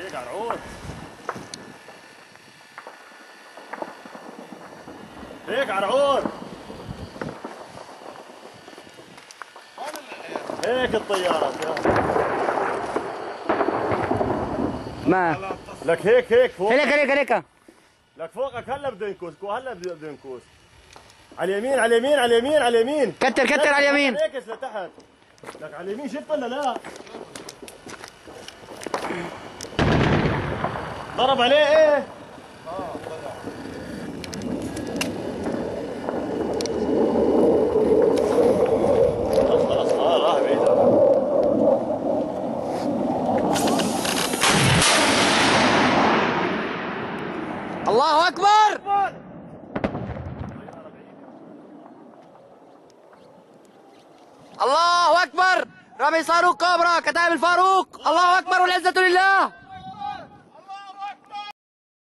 هيك على العود. هيك على العود. هيك الطيارات ما لك هيك فوق. هيك لك فوقك هلا بده ينكوس، هلا بده ينكوس. على اليمين على اليمين على اليمين على اليمين. كتر على اليمين. هيك لتحت. لك على اليمين شفت ولا لا؟ ضرب عليه ايه؟ خلص راح بعيد. الله اكبر. الله اكبر. رمي صاروخ كوبرا كتائب الفاروق. الله اكبر والعزة لله.